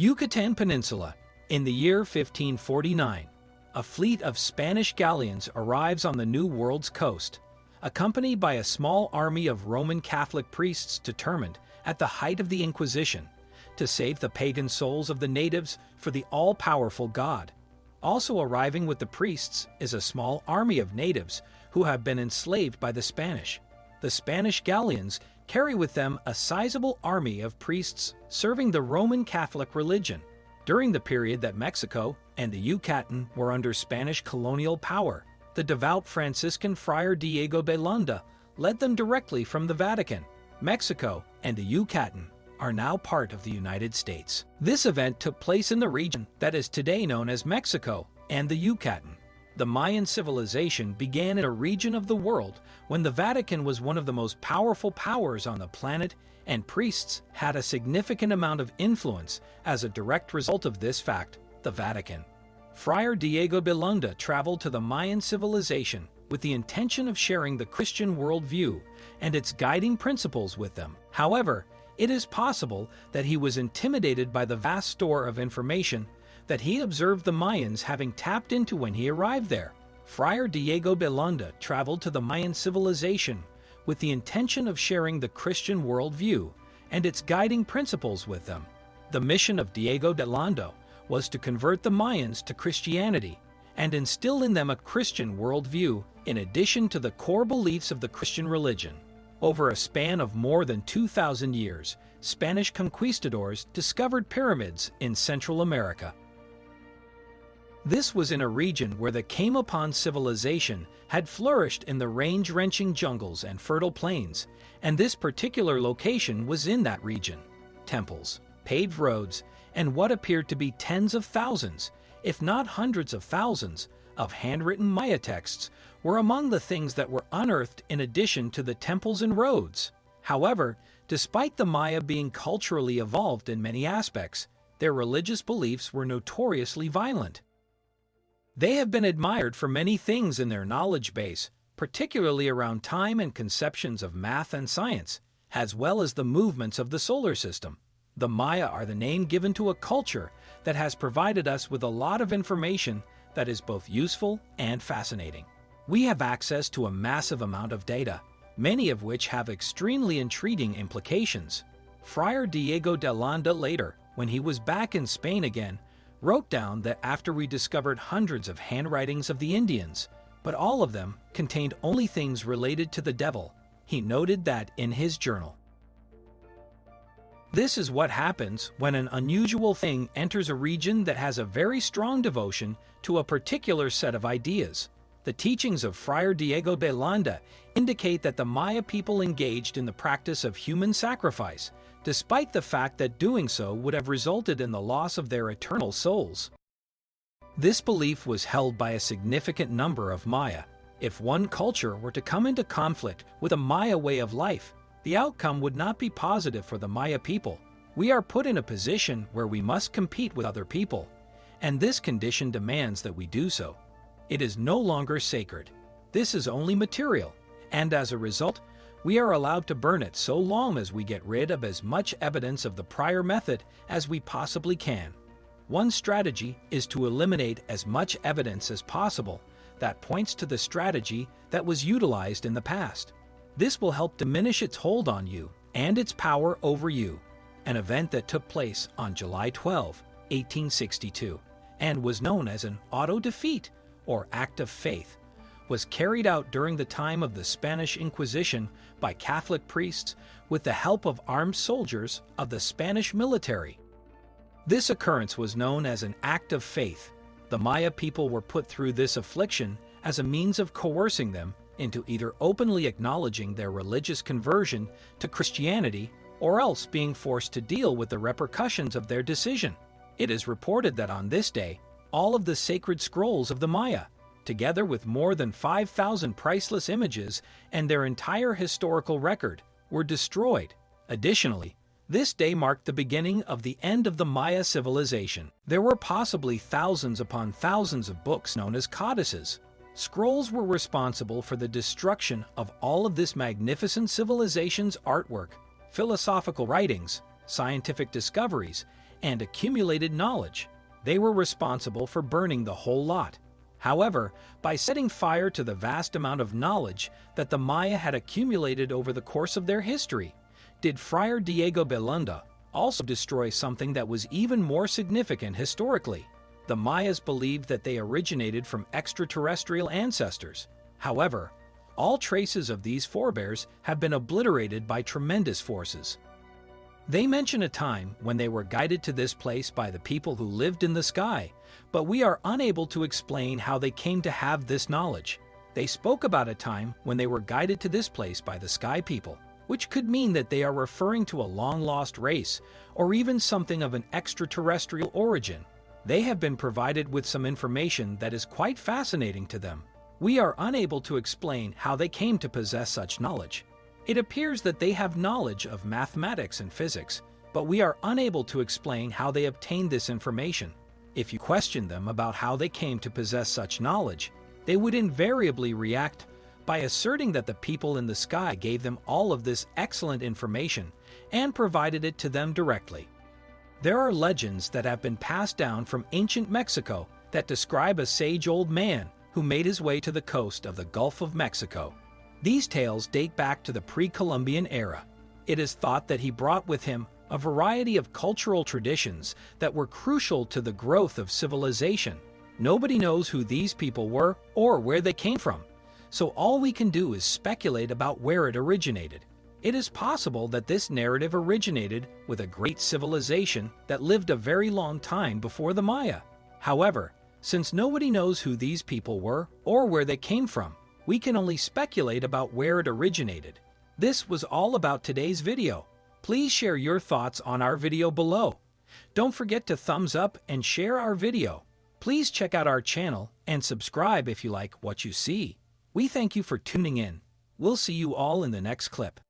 Yucatan Peninsula. In the year 1549, a fleet of Spanish galleons arrives on the New World's coast, accompanied by a small army of Roman Catholic priests determined, at the height of the Inquisition, to save the pagan souls of the natives for the all-powerful God. Also arriving with the priests is a small army of natives who have been enslaved by the Spanish. The Spanish galleons carry with them a sizable army of priests serving the Roman Catholic religion. During the period that Mexico and the Yucatan were under Spanish colonial power, the devout Franciscan Friar Diego de Landa led them directly from the Vatican. Mexico and the Yucatan are now part of the United States. This event took place in the region that is today known as Mexico and the Yucatan. The Mayan civilization began in a region of the world when the Vatican was one of the most powerful powers on the planet, and priests had a significant amount of influence as a direct result of this fact. The Vatican. Friar Diego de Landa traveled to the Mayan civilization with the intention of sharing the Christian worldview and its guiding principles with them. However, it is possible that he was intimidated by the vast store of information that he observed the Mayans having tapped into when he arrived there. Friar Diego de Landa traveled to the Mayan civilization with the intention of sharing the Christian worldview and its guiding principles with them. The mission of Diego de Landa was to convert the Mayans to Christianity and instill in them a Christian worldview in addition to the core beliefs of the Christian religion. Over a span of more than 2,000 years, Spanish conquistadors discovered pyramids in Central America. This was in a region where the came-upon civilization had flourished in the range-wrenching jungles and fertile plains, and this particular location was in that region. Temples, paved roads, and what appeared to be tens of thousands, if not hundreds of thousands, of handwritten Maya texts were among the things that were unearthed in addition to the temples and roads. However, despite the Maya being culturally evolved in many aspects, their religious beliefs were notoriously violent. They have been admired for many things in their knowledge base, particularly around time and conceptions of math and science, as well as the movements of the solar system. The Maya are the name given to a culture that has provided us with a lot of information that is both useful and fascinating. We have access to a massive amount of data, many of which have extremely intriguing implications. Friar Diego de Landa later, when he was back in Spain again, wrote down that after we discovered hundreds of handwritings of the Indians, but all of them contained only things related to the devil, he noted that in his journal. This is what happens when an unusual thing enters a region that has a very strong devotion to a particular set of ideas. The teachings of Friar Diego de Landa indicate that the Maya people engaged in the practice of human sacrifice, despite the fact that doing so would have resulted in the loss of their eternal souls. This belief was held by a significant number of Maya. If one culture were to come into conflict with a Maya way of life, the outcome would not be positive for the Maya people. We are put in a position where we must compete with other people, and this condition demands that we do so. It is no longer sacred. This is only material, and as a result, we are allowed to burn it so long as we get rid of as much evidence of the prior method as we possibly can. One strategy is to eliminate as much evidence as possible that points to the strategy that was utilized in the past. This will help diminish its hold on you and its power over you. An event that took place on July 12, 1862, and was known as an auto-defeat or act of faith, was carried out during the time of the Spanish Inquisition by Catholic priests with the help of armed soldiers of the Spanish military. This occurrence was known as an act of faith. The Maya people were put through this affliction as a means of coercing them into either openly acknowledging their religious conversion to Christianity or else being forced to deal with the repercussions of their decision. It is reported that on this day, all of the sacred scrolls of the Maya, together with more than 5,000 priceless images and their entire historical record, were destroyed. Additionally, this day marked the beginning of the end of the Maya civilization. There were possibly thousands upon thousands of books known as codices. Scrolls were responsible for the destruction of all of this magnificent civilization's artwork, philosophical writings, scientific discoveries, and accumulated knowledge. They were responsible for burning the whole lot. However, by setting fire to the vast amount of knowledge that the Maya had accumulated over the course of their history, did Friar Diego Belunda also destroy something that was even more significant historically? The Mayas believed that they originated from extraterrestrial ancestors. However, all traces of these forebears have been obliterated by tremendous forces. They mention a time when they were guided to this place by the people who lived in the sky, but we are unable to explain how they came to have this knowledge. They spoke about a time when they were guided to this place by the sky people, which could mean that they are referring to a long-lost race or even something of an extraterrestrial origin. They have been provided with some information that is quite fascinating to them. We are unable to explain how they came to possess such knowledge. It appears that they have knowledge of mathematics and physics, but we are unable to explain how they obtained this information. If you question them about how they came to possess such knowledge, they would invariably react by asserting that the people in the sky gave them all of this excellent information and provided it to them directly. There are legends that have been passed down from ancient Mexico that describe a sage old man who made his way to the coast of the Gulf of Mexico. These tales date back to the pre-Columbian era. It is thought that he brought with him a variety of cultural traditions that were crucial to the growth of civilization. Nobody knows who these people were or where they came from, so all we can do is speculate about where it originated. It is possible that this narrative originated with a great civilization that lived a very long time before the Maya. However, since nobody knows who these people were or where they came from, we can only speculate about where it originated. This was all about today's video. Please share your thoughts on our video below. Don't forget to thumbs up and share our video. Please check out our channel and subscribe if you like what you see. We thank you for tuning in. We'll see you all in the next clip.